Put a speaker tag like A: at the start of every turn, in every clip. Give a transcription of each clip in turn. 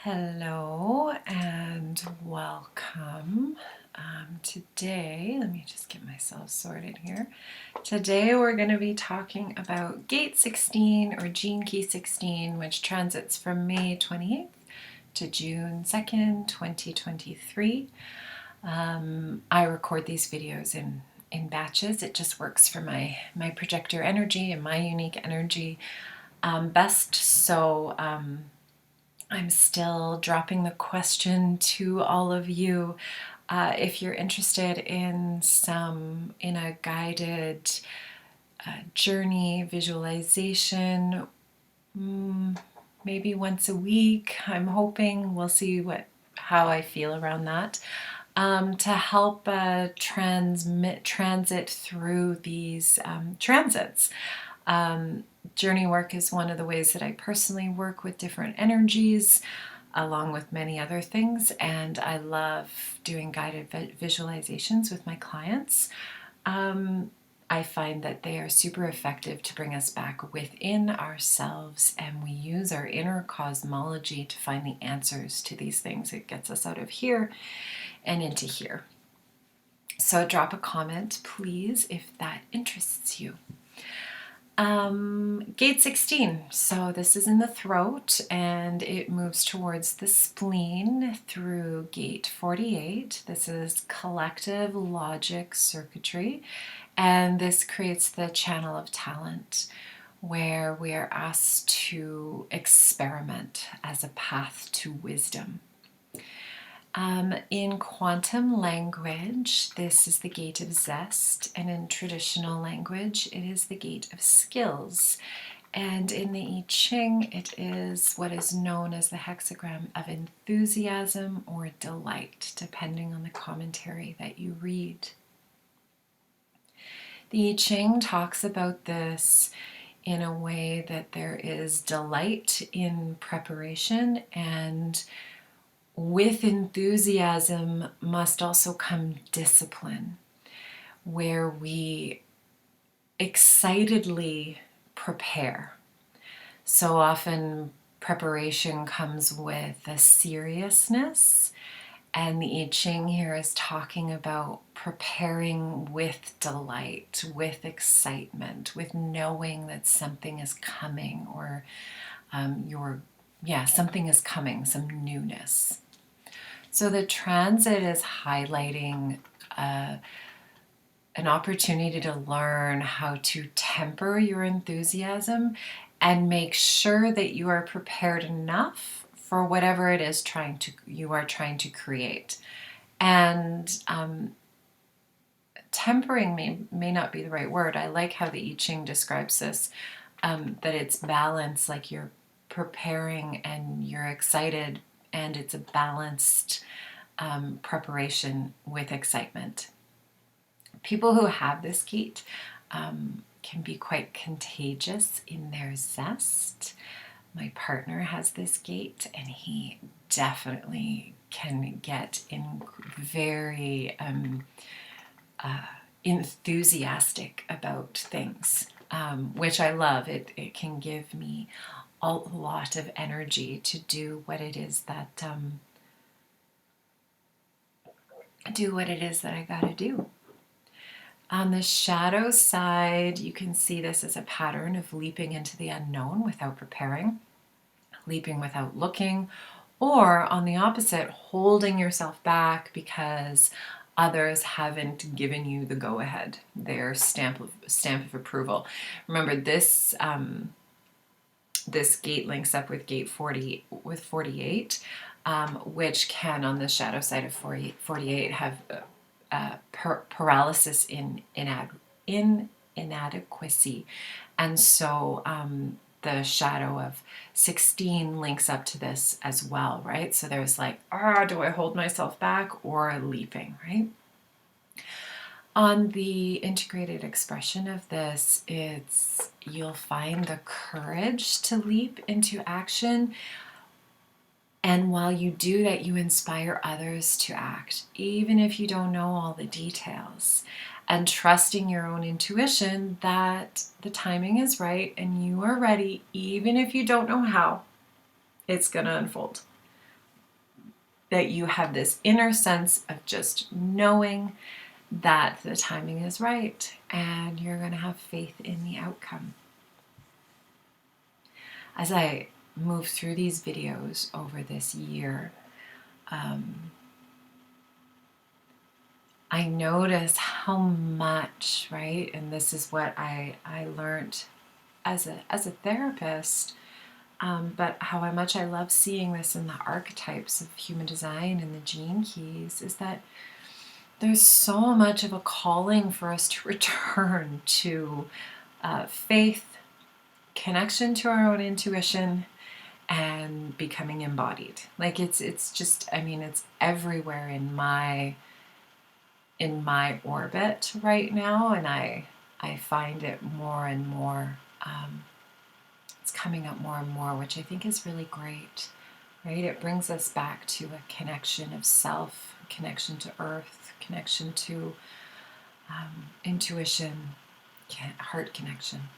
A: Hello and welcome. Today, let me just get myself sorted here. Today we're going to be talking about Gate 16 or Gene Key 16, which transits from May 28th to June 2nd, 2023. I record these videos in batches. It just works for my projector energy and my unique energy best. So I'm still dropping the question to all of you. If you're interested in a guided journey visualization, maybe once a week, I'm hoping. We'll see how I feel around that. To help transit through these transits. Journey work is one of the ways that I personally work with different energies, along with many other things, and I love doing guided visualizations with my clients. I find that they are super effective to bring us back within ourselves, and we use our inner cosmology to find the answers to these things. It gets us out of here and into here. So drop a comment, please, if that interests you. Gate 16. So this is in the throat and it moves towards the spleen through gate 48. This is collective logic circuitry, and this creates the channel of talent where we are asked to experiment as a path to wisdom. In quantum language, this is the Gate of Zest, and in traditional language, it is the Gate of Skills. And in the I Ching, it is what is known as the hexagram of enthusiasm or delight, depending on the commentary that you read. The I Ching talks about this in a way that there is delight in preparation, and with enthusiasm must also come discipline, where we excitedly prepare. So often preparation comes with a seriousness, and the I Ching here is talking about preparing with delight, with excitement, with knowing that something is coming, or something is coming, some newness. So the transit is highlighting an opportunity to learn how to temper your enthusiasm and make sure that you are prepared enough for whatever it is you are trying to create. And tempering may not be the right word. I like how the I Ching describes this, that it's balance, like you're preparing and you're excited, and it's a balanced preparation with excitement. People who have this gate can be quite contagious in their zest. My partner has this gate, and he definitely can get very enthusiastic about things, which I love. It can give me a lot of energy to do what it is that I gotta do. On the shadow side, you can see this as a pattern of leaping into the unknown without preparing, leaping without looking, or on the opposite, holding yourself back because others haven't given you the go-ahead, their stamp of approval. Remember, this gate links up with gate 48, which can, on the shadow side of 48, have paralysis in inadequacy. And so the shadow of 16 links up to this as well, right? So there's like, do I hold myself back or leaping, right? On the integrated expression of this, you'll find the courage to leap into action. And while you do that, you inspire others to act, even if you don't know all the details. And trusting your own intuition that the timing is right and you are ready, even if you don't know how it's going to unfold. that you have this inner sense of just knowing that the timing is right and you're going to have faith in the outcome. As I move through these videos over this year, I notice how much, right, and this is what I learned as a therapist, but how much I love seeing this in the archetypes of human design and the gene keys, is that there's so much of a calling for us to return to faith, connection to our own intuition, and becoming embodied. Like it's just, I mean, it's everywhere in my orbit right now, and I find it more and more. It's coming up more and more, which I think is really great. Right? It brings us back to a connection of self, connection to earth, connection to intuition, heart connection.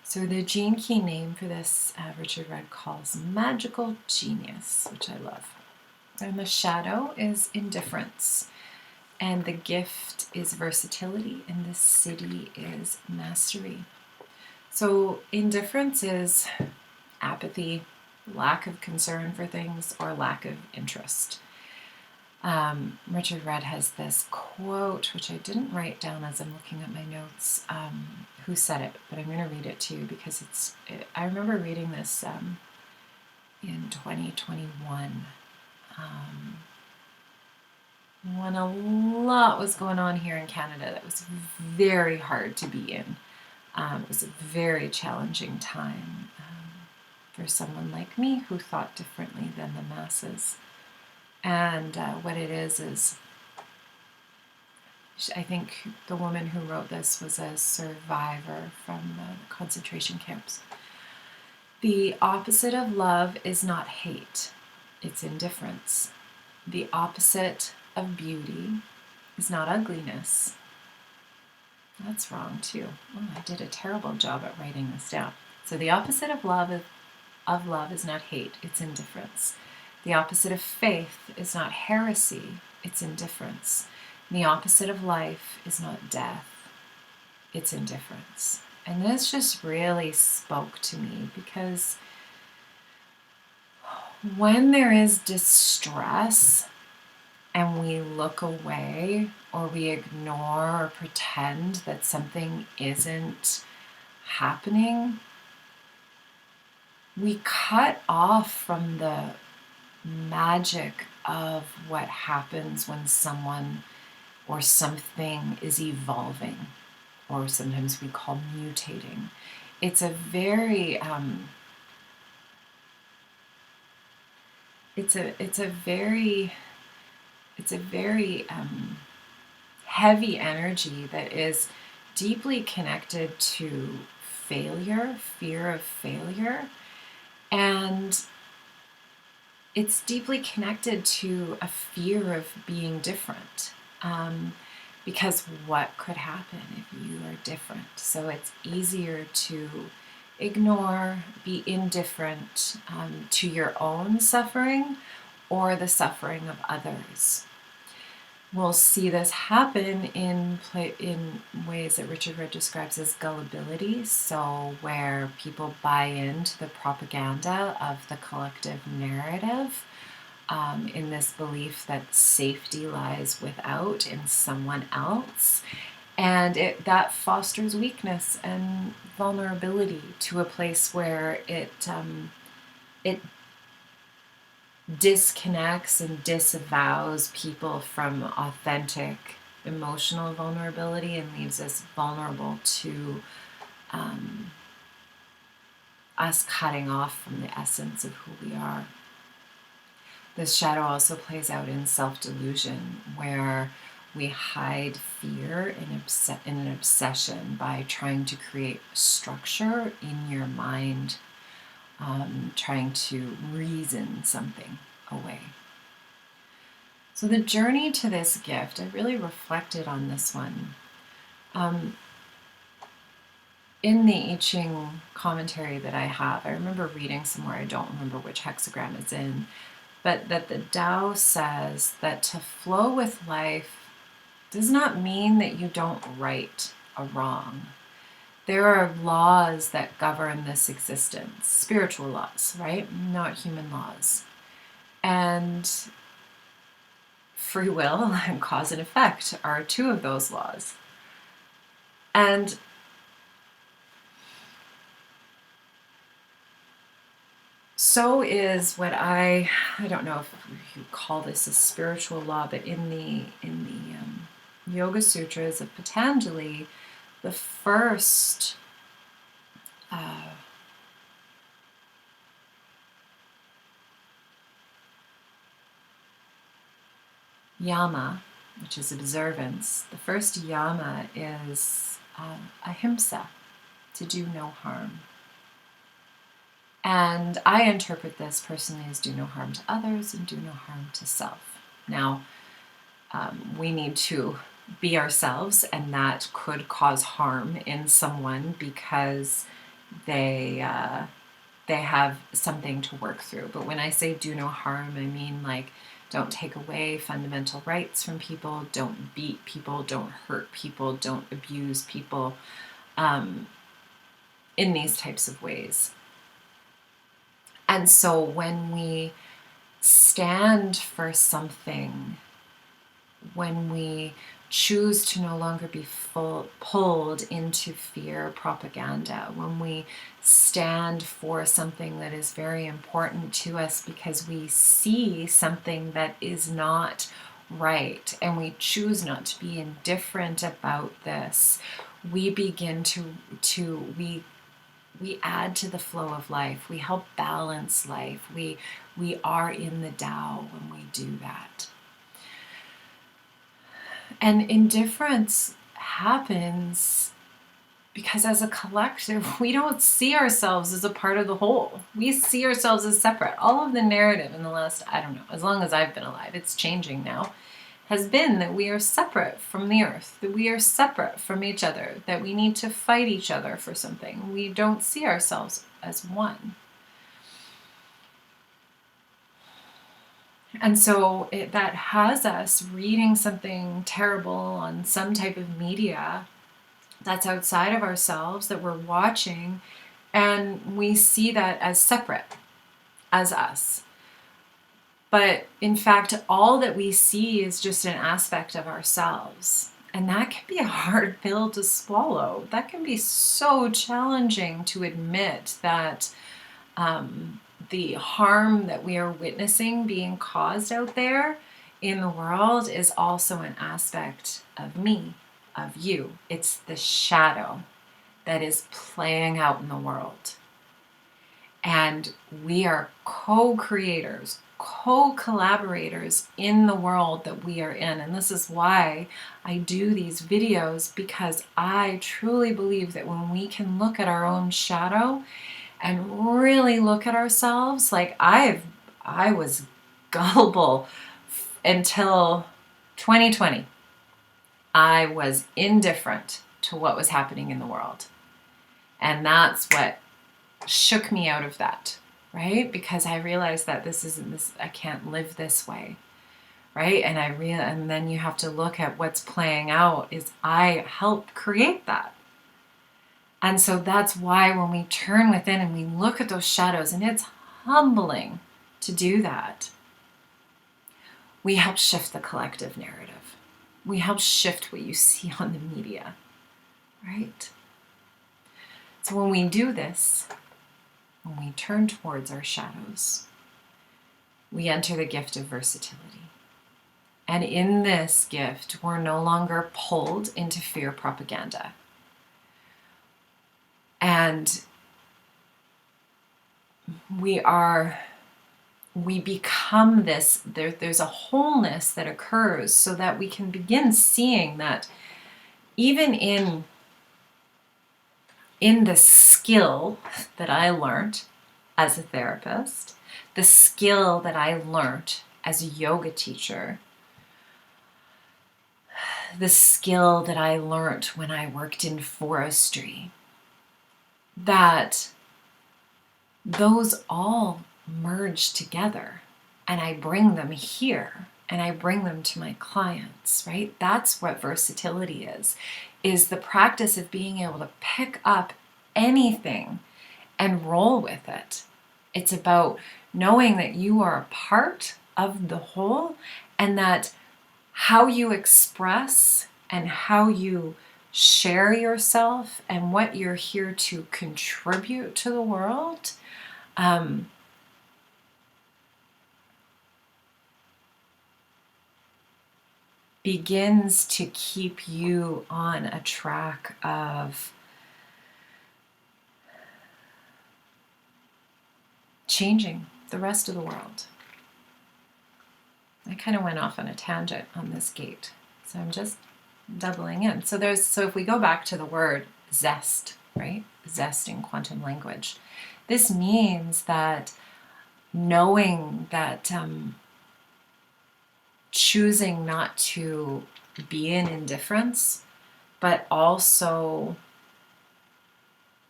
A: So the gene key name for this, Richard Rudd calls magical genius, which I love. And the shadow is indifference. And the gift is versatility, and the city is mastery. So indifference is apathy, lack of concern for things, or lack of interest. Richard Rudd has this quote, which I didn't write down as I'm looking at my notes, who said it, but I'm going to read it to you because I remember reading this in 2021. When a lot was going on here in Canada that was very hard to be in. It was a very challenging time for someone like me who thought differently than the masses. And what it is I think the woman who wrote this was a survivor from the concentration camps. The opposite of love is not hate, it's indifference. The opposite of beauty is not ugliness. That's wrong too. Oh, I did a terrible job at writing this down. So the opposite of love is not hate, it's indifference. The opposite of faith is not heresy, it's indifference. And the opposite of life is not death, it's indifference. And this just really spoke to me because when there is distress and we look away or we ignore or pretend that something isn't happening, we cut off from the magic of what happens when someone or something is evolving, or sometimes we call mutating. It's a very heavy energy that is deeply connected to failure, fear of failure, and it's deeply connected to a fear of being different. Because what could happen if you are different? So it's easier to ignore, be indifferent to your own suffering or the suffering of others. We'll see this happen in ways that Richard Rudd describes as gullibility, so where people buy into the propaganda of the collective narrative, in this belief that safety lies without in someone else, and that fosters weakness and vulnerability to a place where it disconnects and disavows people from authentic emotional vulnerability and leaves us vulnerable to us cutting off from the essence of who we are. This shadow also plays out in self-delusion, where we hide fear in an obsession by trying to create structure in your mind, trying to reason something away. So the journey to this gift, I really reflected on this one. In the I Ching commentary that I have, I remember reading somewhere, I don't remember which hexagram it's in, but that the Tao says that to flow with life does not mean that you don't right a wrong. There are laws that govern this existence, spiritual laws, right? Not human laws. And free will and cause and effect are two of those laws. And so is what I don't know if you call this a spiritual law, but in the Yoga Sutras of Patanjali, the first yama, which is observance, the first yama is ahimsa, to do no harm. And I interpret this personally as do no harm to others and do no harm to self. Now, we need to be ourselves, and that could cause harm in someone because they have something to work through. But when I say do no harm, I mean like don't take away fundamental rights from people, don't beat people, don't hurt people, don't abuse people in these types of ways. And so when we stand for something, when we choose to no longer be pulled into fear propaganda, when we stand for something that is very important to us because we see something that is not right and we choose not to be indifferent about this, we begin we add to the flow of life. We help balance life. We are in the Tao when we do that. And indifference happens because as a collective, we don't see ourselves as a part of the whole. We see ourselves as separate. All of the narrative in the last, I don't know, as long as I've been alive, it's changing now, has been that we are separate from the earth, that we are separate from each other, that we need to fight each other for something. We don't see ourselves as one. And so that has us reading something terrible on some type of media that's outside of ourselves, that we're watching, and we see that as separate, as us. But in fact, all that we see is just an aspect of ourselves. And that can be a hard pill to swallow. That can be so challenging to admit that the harm that we are witnessing being caused out there in the world is also an aspect of me, of you. It's the shadow that is playing out in the world. And we are co-creators, co-collaborators in the world that we are in. And this is why I do these videos, because I truly believe that when we can look at our own shadow and really look at ourselves, like I was gullible until 2020. I was indifferent to what was happening in the world. And that's what shook me out of that, right? Because I realized that I can't live this way, right? And then you have to look at what's playing out is I helped create that. And so that's why when we turn within and we look at those shadows, and it's humbling to do that, we help shift the collective narrative. We help shift what you see on the media, right? So when we do this, when we turn towards our shadows, we enter the gift of versatility. And in this gift, we're no longer pulled into fear propaganda. And we become this, there's a wholeness that occurs so that we can begin seeing that even in the skill that I learned as a therapist, the skill that I learned as a yoga teacher, the skill that I learned when I worked in forestry, that those all merge together. and I bring them here and I bring them to my clients, right? That's what versatility is the practice of being able to pick up anything and roll with it. It's about knowing that you are a part of the whole, and that how you express and how you share yourself and what you're here to contribute to the world begins to keep you on a track of changing the rest of the world. I kind of went off on a tangent on this gate, so I'm just doubling in. So if we go back to the word zest, right? Zest in quantum language. This means that knowing that choosing not to be in indifference, but also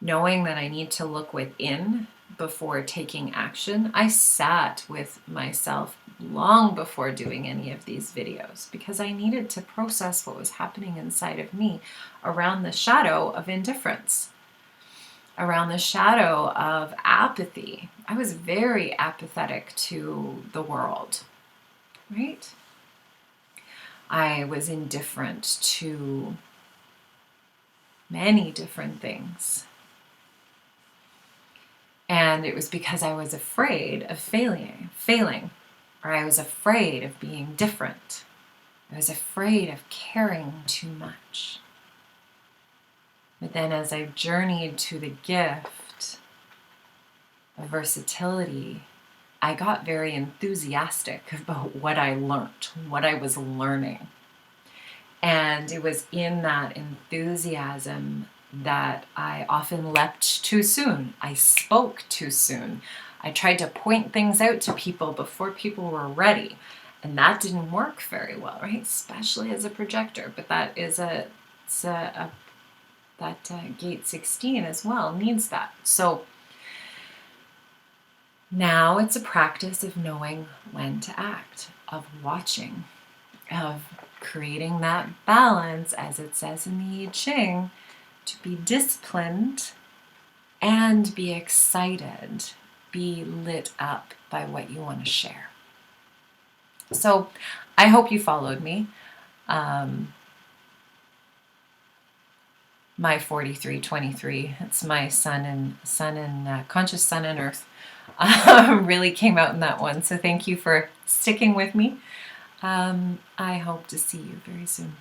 A: knowing that I need to look within before taking action. I sat with myself long before doing any of these videos because I needed to process what was happening inside of me around the shadow of indifference, around the shadow of apathy. I was very apathetic to the world, right? I was indifferent to many different things. And it was because I was afraid of failing, or I was afraid of being different. I was afraid of caring too much. But then as I journeyed to the gift of versatility, I got very enthusiastic about what I learned, what I was learning. And it was in that enthusiasm that I often leapt too soon. I spoke too soon. I tried to point things out to people before people were ready. And that didn't work very well, right? Especially as a projector. But that is Gate 16 as well needs that. So now it's a practice of knowing when to act, of watching, of creating that balance, as it says in the I Ching, to be disciplined and be excited, be lit up by what you want to share. So I hope you followed me. My 4323, it's my sun and conscious sun and earth, really came out in that one. So thank you for sticking with me. I hope to see you very soon.